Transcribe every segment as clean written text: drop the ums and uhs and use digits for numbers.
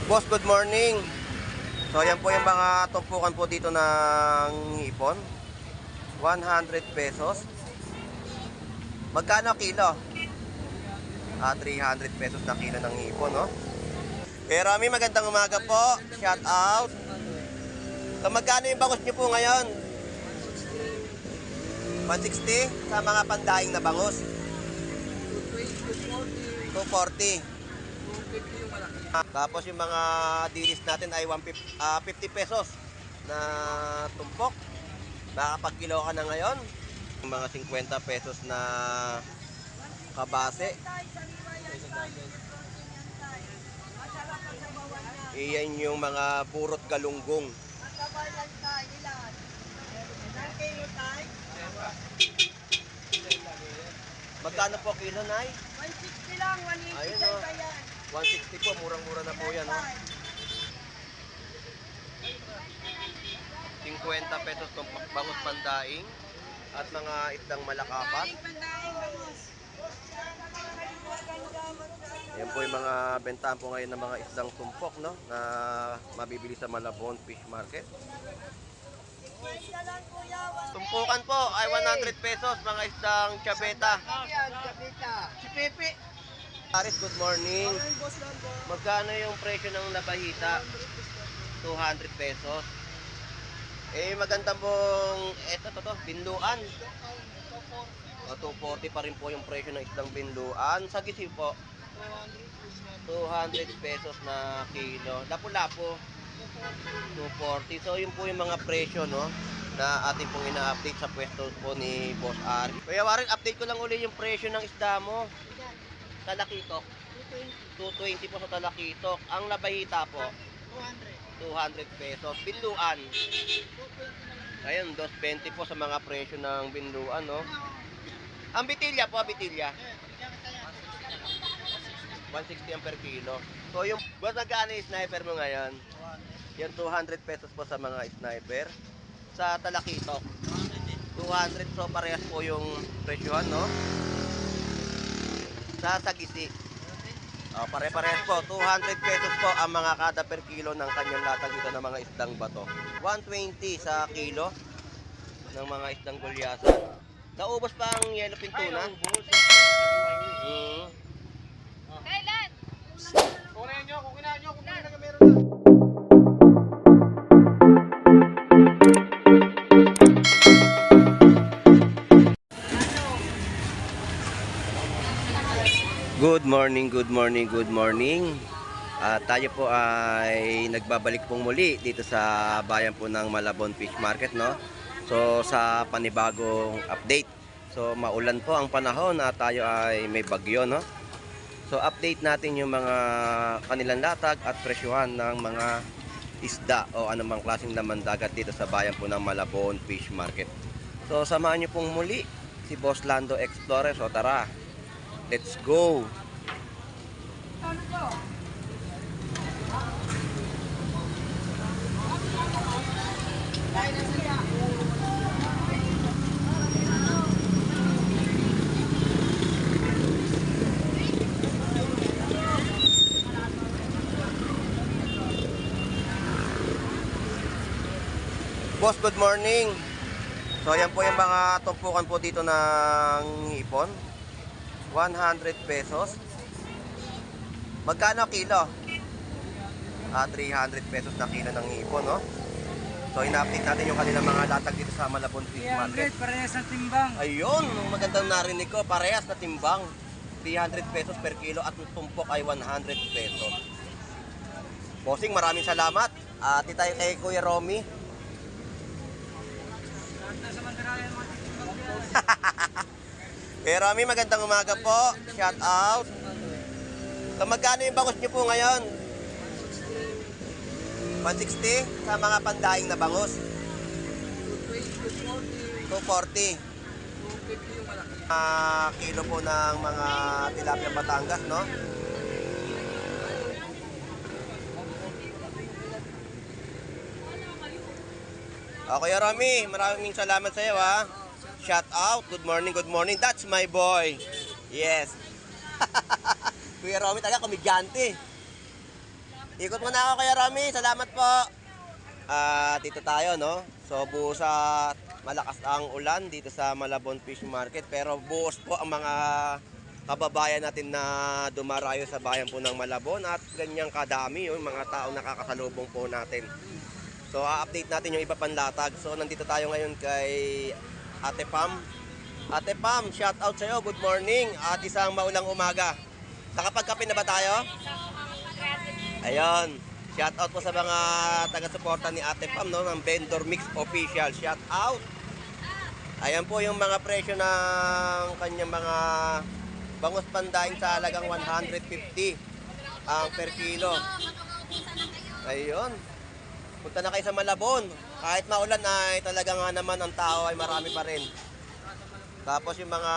Boss, good morning. So yan po yung mga tumpukan po dito ng hipon. 100 pesos. Magkano kilo? 300 pesos na kilo ng hipon, no? Pero Rami, magandang umaga po. Shout out. So magkano yung bangus nyo po ngayon? 160 sa mga pandaing na bangus. 240. Tapos yung mga dilis natin ay 50 pesos na tumpok. Nakapag-kilo ka na ngayon. Mga 50 pesos na kabase. Iyan yung mga burot galunggong. Magkano po kilo, Nay? 160 lang, 180 Ayun, dyan oh. pa yan. 160 po, murang-mura na po yan, oh. 50 pesos itong bangus pandaing at mga isdang malakapas. Pandaing bangus. Yan po yung mga bentahan po ngayon ng mga isdang tumpok, no, na mabibili sa Malabon Fish Market. Tumpukan po ay 100 pesos, mga isdang chabeta. Si Pepe. Paris, good morning. Magkano yung presyo ng labahita? 200 pesos. Magandang pong, binluan. 240 pa rin po yung presyo ng isdang binluan. Sa gisi po, 200 pesos na kilo. Lapu-lapu, 240. So yun po yung mga presyo, no, na ating pong ina-update sa pwesto po ni Boss Ari. Kuya Warren, update ko lang uli yung presyo ng isda mo. Talakitok, 220 po sa talakitok. Ang labahita po, 200 pesos. Binluan, ayun, 220 po sa mga presyo ng binluan, no. Ang bitilya po, bitilya, 160 ang per kilo. So yung boss, nagkano yung sniper mo ngayon? Yung 200 pesos po sa mga sniper. Sa talakitok, 200. So parehas po yung presyohan, no. Sa sagisi, pare-parehas po, 200 pesos po ang mga kada per kilo ng kanyang latag dito ng mga isdang bato. 120 sa kilo ng mga isdang gulyasan. Naubos pa ang yellowfin tuna? Kailan? Kunin nyo, kung kinain nyo, kung kinain meron na. Good morning, good morning, good morning. Tayo po ay nagbabalik pong muli dito sa bayan po ng Malabon Fish Market, no. So sa panibagong update. So maulan po ang panahon at tayo ay may bagyo, no. So update natin yung mga kanilang latag at presyuhan ng mga isda o anumang klaseng laman dagat dito sa bayan po ng Malabon Fish Market. So samahan niyo pong muli si Boss Lando Explorer. So tara, let's go! Boss, good morning. So yan po yung mga tumpukan po dito ng hipon. 100 pesos. Magkano kilo? 300 pesos na kilo ng hipon, no. So ina-update natin yung kanilang mga latag dito sa Malabon Fish Market. 300, parehas ng timbang. Ayun, magandang narinig ko, parehas na timbang. 300 pesos per kilo at yung tumpok ay 100 pesos. Bossing, maraming salamat. Ati tayo kay Kuya Romy. Sa Mandarayan, mga timbang yan. Kuya Romy, magandang umaga po. Shout out. So magkano yung bangus nyo po ngayon? 160 sa mga pandaing na bangus. 240. Kilo po ng mga tilapia Batangas, no? Okay, Romy, maraming salamat sa iyo, ha. Shout out. Good morning, good morning. That's my boy. Yes. Kuya Romy, taga komedyante. Ikot muna ako Kuya Rami. Salamat po. Dito tayo, no? So, buhos sa malakas ang ulan dito sa Malabon Fish Market. Pero buhos po ang mga kababayan natin na dumarayo sa bayan po ng Malabon. At ganyang kadami yung mga taong nakakasalubong po natin. So, update natin yung iba pang latag. So, nandito tayo ngayon kay Ate Pam. Ate Pam, shout out sa'yo. Good morning at isang maulang umaga. Nakapagkape na ba tayo? Ayun. Shout out po sa mga taga-suporta ni Ate Pam, no, ng Vendor Mix Official. Shout out. Ayan po yung mga presyo ng kanyang mga bangus pandaing sa halagang 150 ang per kilo. Ayun. Punta na kayo sa Malabon. Kahit maulan ay talaga nga naman ang tao ay marami pa rin. Tapos yung mga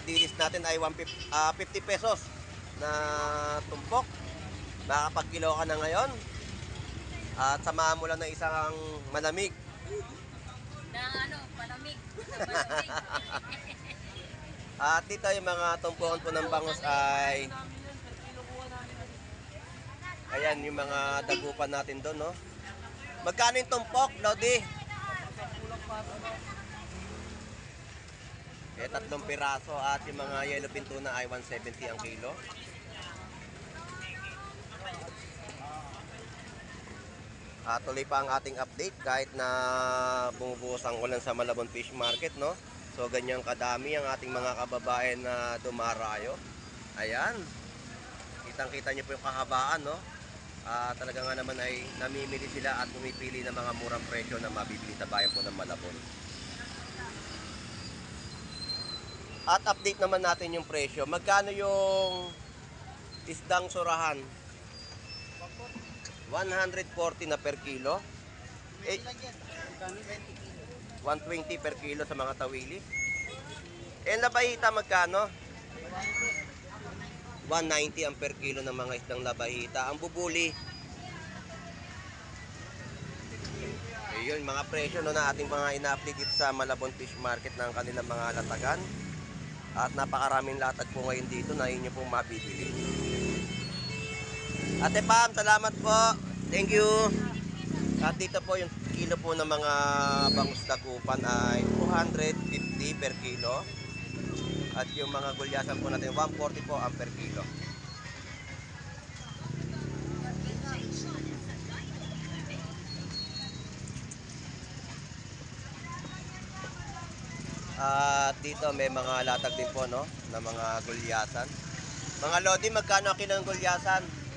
dilis natin ay 50 pesos na tumpok. Makakapag-kilo ka na ngayon. At samahan mo lang ng isang malamig. Palamig. At dito yung mga tumpukan po ng bangus ay ayan yung mga dagupan natin doon, no? Magkano yung tumpok, Lodi? Eh, 3 piraso at yung mga yellow pintuna ay 170 ang kilo. Tuloy pa ang ating update kahit na bumubuhos ang ulan sa Malabon Fish Market, no? So ganyang kadami ang ating mga kababayan na dumarayo. Ayan. Kitang-kita niyo po yung kahabaan, no? Talaga nga naman ay namimili sila at pumipili ng mga murang presyo na mabibili sa bayan po ng Malabon. At update naman natin yung presyo. Magkano yung isdang surahan? 140 na per kilo. 120 per kilo sa mga tawili. Eh, labahita magkano? 190 ang per kilo ng mga isdang labahita. Ang bubuli, ayun, mga presyo no, na ating mga ina-update dito sa Malabon Fish Market ng kanilang mga latagan. At napakaraming latag po ngayon dito na inyo pong mabibili. Ate Pam, salamat po. Thank you. At dito po yung kilo po ng mga bangus dagupan ay 250 per kilo. At yung mga gulyasan po natin 140 po ang per kilo. At dito may mga latag din po, no, na mga gulyasan. Mga Lodi, magkano ang kilo ng gulyasan?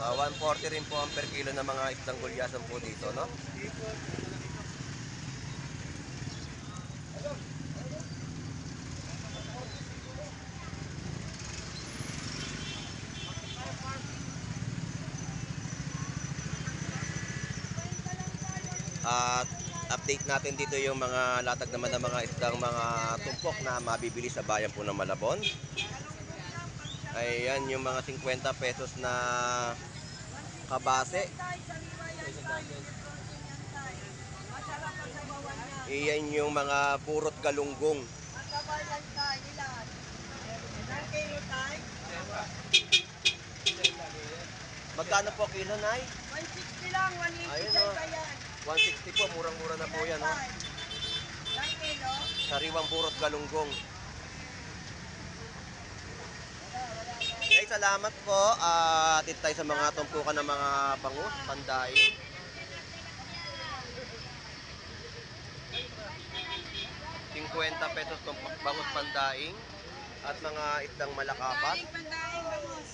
140 rin po ang per kilo ng mga isdang gulyasan po dito, no? At update natin dito yung mga latag naman ng mga isdang mga tumpok na mabibili sa bayan po ng Malabon. Ayan yung mga 50 pesos na kabase. Iyan yung mga purot galunggong. Magkano po kilo, Nay? 160 lang, 180 Ayun, dyan oh. ba yan? 160 po, murang-mura na po yan, oh. Ilang kilo? Sariwang purot galunggong. Okay, salamat po. Dito tayo sa mga tumpukan ng mga bangus, pandaing. ₱50 itong bangus pandaing at mga isdang malakapat. Pandaing, bangus.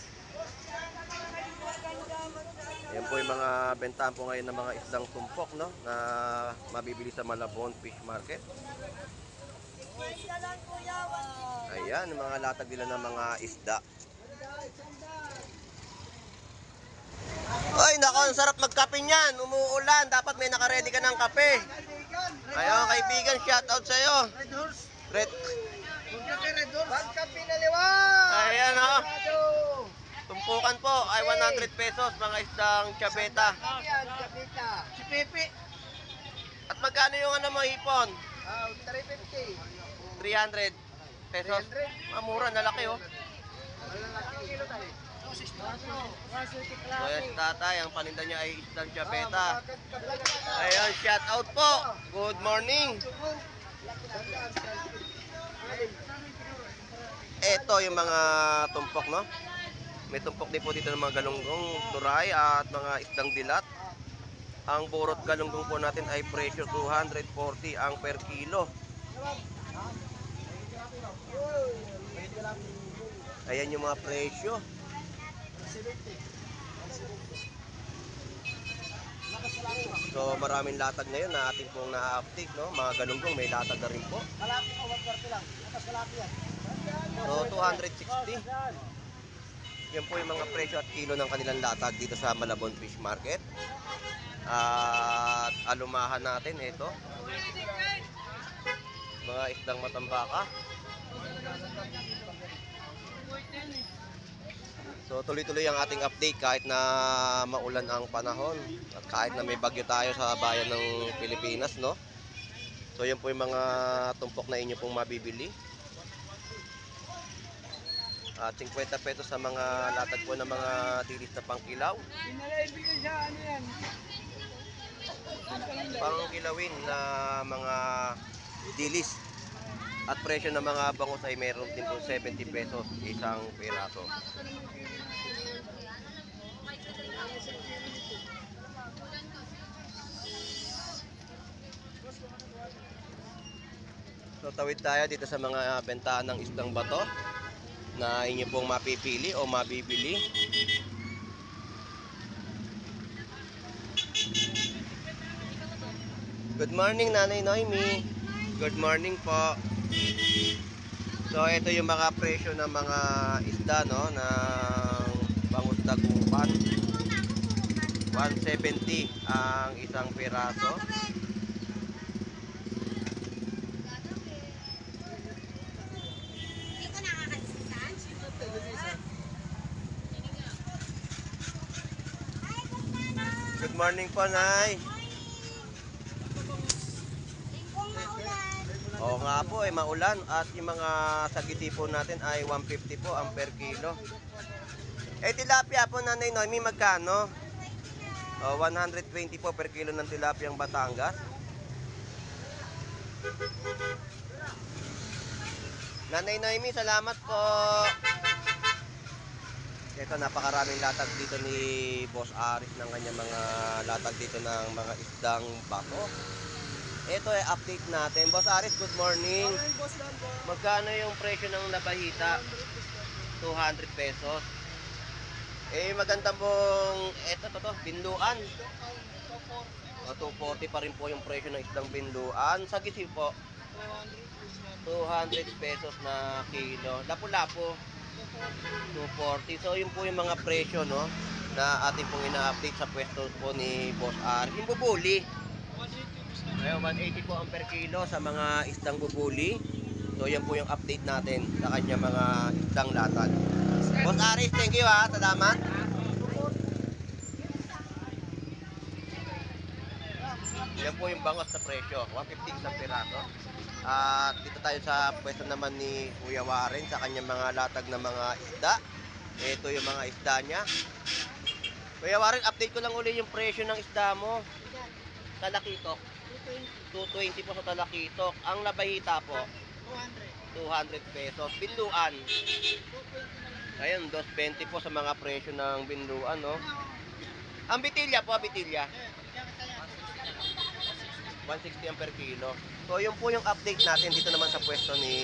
Yan po yung mga bentahan po ngayon ng mga isdang tumpok, no, na mabibili sa Malabon Fish Market. Ayan, yung mga latag nila ng mga isda. Ay, nako, ang sarap magkape niyan. Umuulan, dapat may nakaredy ka ng kape. Ayun, kaibigan, shout out sa'yo. Red Horse. Red. Red Horse. Pagkapi na liwa. Ayan, ha. Tumpukan po ay 100 pesos, mga isdang chabeta. Si Pepe. At magkano yung ano mo, hipon? 350. 300 pesos. Mura, nalaki, oh. So yan si tatay, ang paninda niya ay isdang chapeta. Ayan, shout out po. Good morning. Ito yung mga tumpok, no? May tumpok din po dito ng mga galunggong, turay at mga isdang dilat. Ang burot galunggong po natin ay presyo 240 ang per kilo. Ayan yung mga presyo. So maraming latag ngayon na ating pong na-update, no? Mga galunggong may latag na rin po. So 260. Yan po yung mga presyo at kilo ng kanilang latag dito sa Malabon Fish Market. At alumahan natin ito. Mga isdang matambaka. So tuloy-tuloy ang ating update kahit na maulan ang panahon at kahit na may bagyo tayo sa bayan ng Pilipinas, no? So yan po yung mga tumpok na inyo pong mabibili. At 50 pesos sa mga latag po ng mga dilis na pangkilaw. Pangkilawin na mga dilis. At presyo ng mga bangus ay meron din po 70 pesos isang piraso. So tawid tayo dito sa mga bentahan ng isdang bato na inyo pong mapipili o mabibili. Good morning, Nanay Noemi. Good morning po. So ito yung mga presyo ng mga isda, no, ng bangus dagupan. 170 ang isang piraso. Good morning po, Nay. Oo nga po, maulan at yung mga sagiti po natin ay 150 po ang per kilo. Tilapia po, Nanay Noemi, magkano? 120 po per kilo ng tilapia ang Batangas. Nanay Noemi, salamat po. Ito, napakaraming latag dito ni Boss Aris ng kanyang mga latag dito ng mga isdang bato. Ito ay update natin. Boss Aris, good morning. Magkano yung presyo ng labahita? 200 pesos. Maganda pong ito binduan. 240 pa rin po yung presyo ng isdang binduan. Sa gisi po 200 pesos na kilo. Lapu-lapu 240. So yun po yung mga presyo, no, na ating pong ina-update sa pwesto po ni Boss Aris. Yung bubuli, 180 po ang per kilo sa mga isdang bubuli. So yan po yung update natin sa kanya mga isdang latag. Boss Aris, thank you ha. Salamat. Yan po yung bangos na presyo. 150 isang piraso. At dito tayo sa pwesto naman ni Kuya Warren sa kanyang mga latag na mga isda. Ito yung mga isda niya. Kuya Warren, update ko lang uli yung presyo ng isda mo. Talakitok 220 po sa talakitok. Ang labahita po 200 pesos. Binduan, ayun, 220 po sa mga presyo ng binduan, no? Ang bitilya po, bitilya 160 ang per kilo. So yun po yung update natin dito naman sa pwesto ni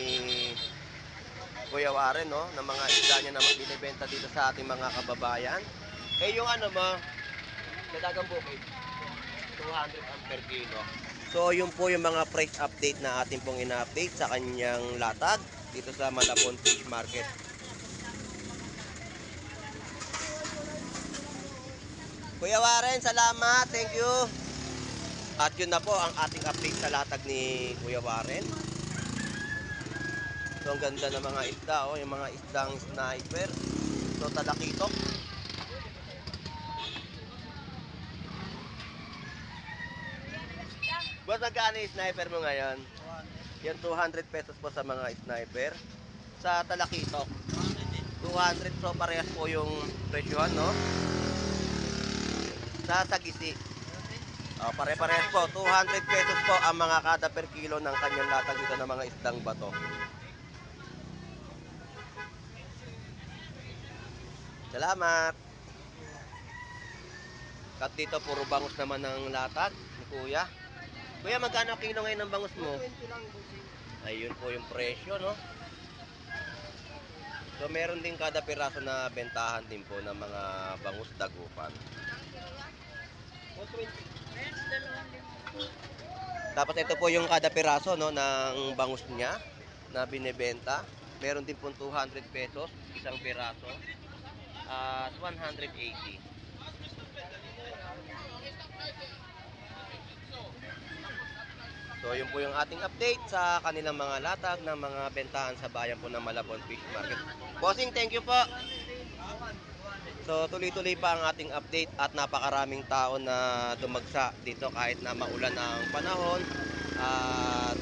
Kuya Warren, no, ng mga isda niya na binibenta dito sa ating mga kababayan. Yung ano mo, Dagang Bukid, 200 ang per kilo. So yun po yung mga price update na ating pong ina-update sa kanyang latag dito sa Malabon Fish Market. Kuya Warren, salamat, thank you. At yun na po ang ating update sa latag ni Kuya Warren. So ang ganda ng mga isda, oh, yung mga isdang sniper. So talakitok. Boss, magkano yung sniper mo ngayon? Yan 200 pesos po sa mga sniper. Sa talakitok, 200, so parehas po yung presyohan, no? Sa sagisi. Pare-parehas po, 200 pesos po ang mga kada per kilo ng kanyang latag dito ng mga isdang bato. Salamat. Kat dito puro bangus naman ng latag ni Kuya. Kuya, magkano kilo ngayon ng bangus mo? 20 lang, bossing. Ayun po yung presyo, no? So meron din kada piraso na bentahan din po ng mga bangus dagupan. Tapos ito po yung kada piraso, no, ng bangus niya na binebenta. Meron din po 200 pesos isang piraso at 180. So yun po yung ating update sa kanilang mga latag ng mga bentahan sa bayan po ng Malabon Fish Market. Bossing, thank you po. So tuloy-tuloy pa ang ating update at napakaraming tao na dumagsa dito kahit na maulan ang panahon. At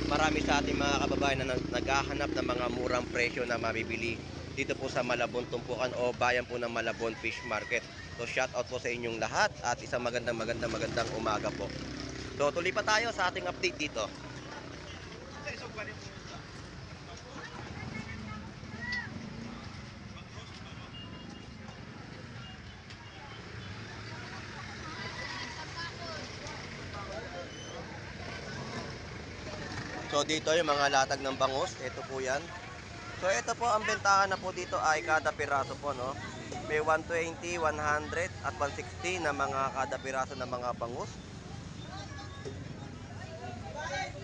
marami sa ating mga kababayan na naghahanap ng mga murang presyo na mabibili dito po sa Malabon Tumpukan o bayan po ng Malabon Fish Market. So shout out po sa inyong lahat at isang magandang umaga po. So tuloy pa tayo sa ating update dito. So dito yung mga latag ng bangus, ito po yan. So ito po ang bentahan na po dito ay kada piraso po, no. May 120, 100 at 160 na mga kada piraso ng mga bangus.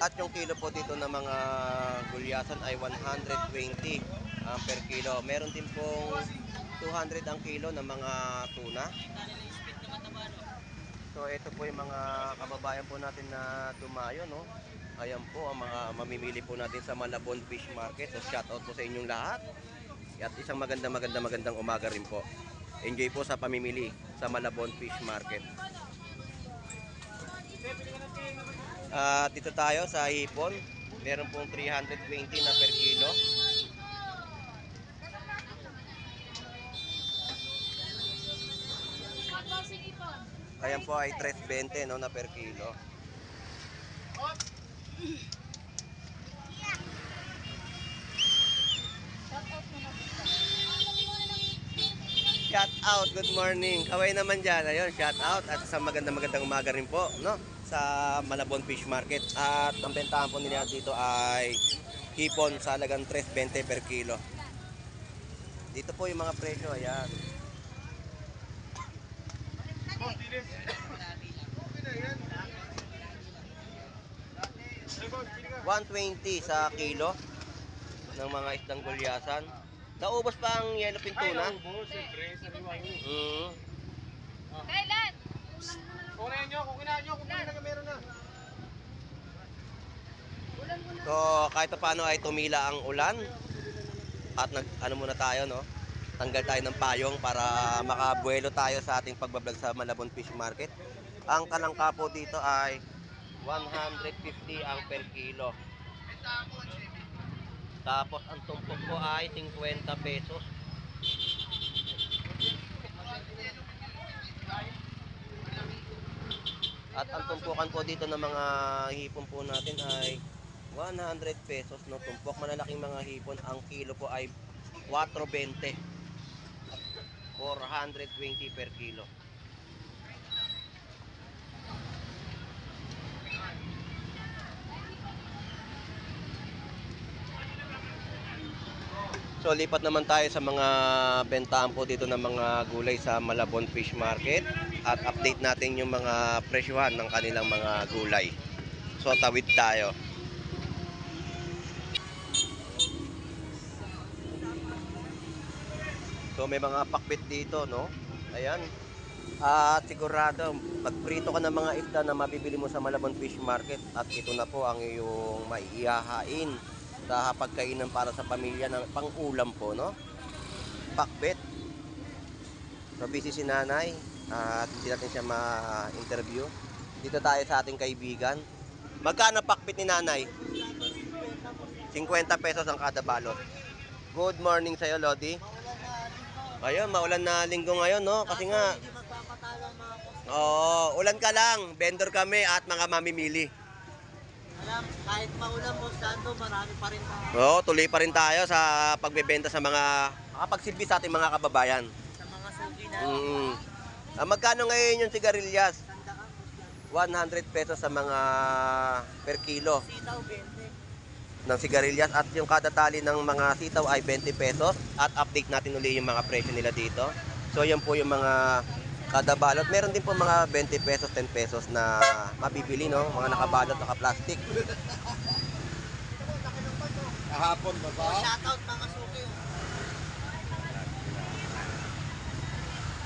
At yung kilo po dito ng mga gulyasan ay 120 per kilo. Meron din pong 200 ang kilo ng mga tuna. So ito po yung mga kababayan po natin na dumayo, no. Ayan po ang mga mamimili po natin sa Malabon Fish Market. So shout out po sa inyong lahat. At isang magandang umaga rin po. Enjoy po sa pamimili sa Malabon Fish Market. Dito tayo sa hipon. Meron pong 320 na per kilo. Ayan po ay 320, no, na per kilo. Shout out, good morning. Kaway naman dyan. Ayun, shout out at isang magandang umaga rin po, no, sa Malabon Fish Market. At ang bentahan po nila dito ay hipon sa halagang 3.20 per kilo. Dito po yung mga presyo, ayan. $120 sa kilo ng mga isdang gulyasan. Naubos pa ang yellowfin tuna? Kailan? Kunin nyo, kung meron na. So kahit paano ay tumila ang ulan at ano muna tayo, no? Tanggal tayo ng payong para makabuelo tayo sa ating pagbablog sa Malabon Fish Market. Ang talangka po dito ay 150 ang per kilo. Tapos ang tumpok po ay 50 pesos. At ang tumpukan po dito ng mga hipon po natin ay 100 pesos, no, tumpok. Malalaking mga hipon, ang kilo po ay 4.20. 420 per kilo. So lipat naman tayo sa mga bentahan po dito ng mga gulay sa Malabon Fish Market at update natin yung mga presyuhan ng kanilang mga gulay. So tawid tayo. So may mga pakbit dito, no? Ayan. At sigurado, magprito ka ng mga isda na mabibili mo sa Malabon Fish Market at ito na po ang iyong maiihahain sa pagkainan para sa pamilya ng pang-ulam po, no? Pakbet. So busy si nanay at hindi natin siya ma-interview. Dito tayo sa ating kaibigan. Magkano pakbet ni nanay? 50 pesos ang kada balot. Good morning sa'yo, Lodi. Ayun, maulan na linggo ngayon, no? Kasi nga, Hindi magpapatalo ang mga boss. ulan ka lang. Vendor kami at mga mamimili. Alam, kahit maulan boss Lando, marami pa rin mga Oo, tuloy pa rin tayo sa pagbebenta sa mga makapagsilbi sa ating mga kababayan. sa mga sugi na. Magkano ngayon yung sigarilyas? Tanda ka, boss Lando. 100 pesos sa mga per kilo Sitaw, 20. ng sigarilyas at yung kada tali ng mga sitaw ay 20 pesos at update natin uli yung mga presyo nila dito. So yan po yung mga kada balot. Meron din po mga 20 pesos, 10 pesos na mabibili, no? Mga nakabalot, naka-plastic. Kahapon ba ba? Shoutout mga suki.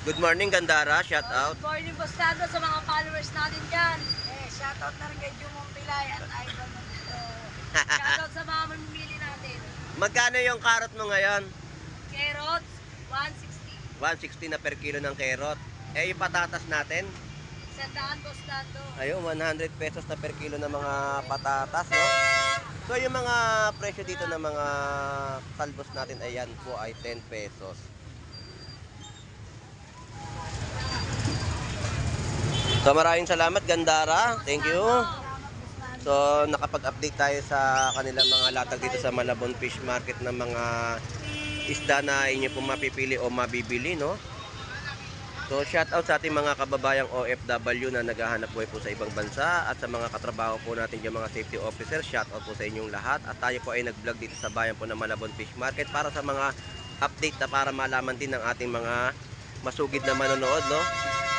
Good morning, Gandara. Shout out. Good morning, Boss Lando, sa mga followers natin dyan. Shoutout na rin kay Jumong Pilay at Ivan Nandito. Shoutout sa mga mamimili natin. Magkano yung carrot mo ngayon? Carrots, 160. 160 na per kilo ng carrot. Eh, yung patatas natin? Sandaan, Boss Lando. Ayun, 100 pesos na per kilo ng mga patatas, no? So, yung mga presyo dito ng mga talbos natin, ayan po ay 10 pesos. So, maraming salamat, Gandara. Thank you. So, nakapag-update tayo sa kanilang mga latag dito sa Malabon Fish Market ng mga isda na inyo pong mapipili o mabibili, no? So, shout out sa ating mga kababayang OFW na naghahanap buhay po sa ibang bansa at sa mga katrabaho po natin yung mga safety officer, shout out po sa inyong lahat. At tayo po ay nag-vlog dito sa bayan po ng Malabon Fish Market para sa mga update na para malaman din ng ating mga masugid na manonood, no?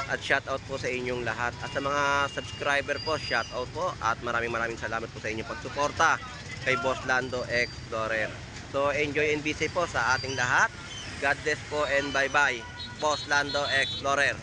At shout out po sa inyong lahat. At sa mga subscriber po, shout out po at maraming salamat po sa inyong pagsuporta kay Boss Lando Explorer. So, enjoy and be safe po sa ating lahat. God bless po and bye-bye. Boss Lando Explorer.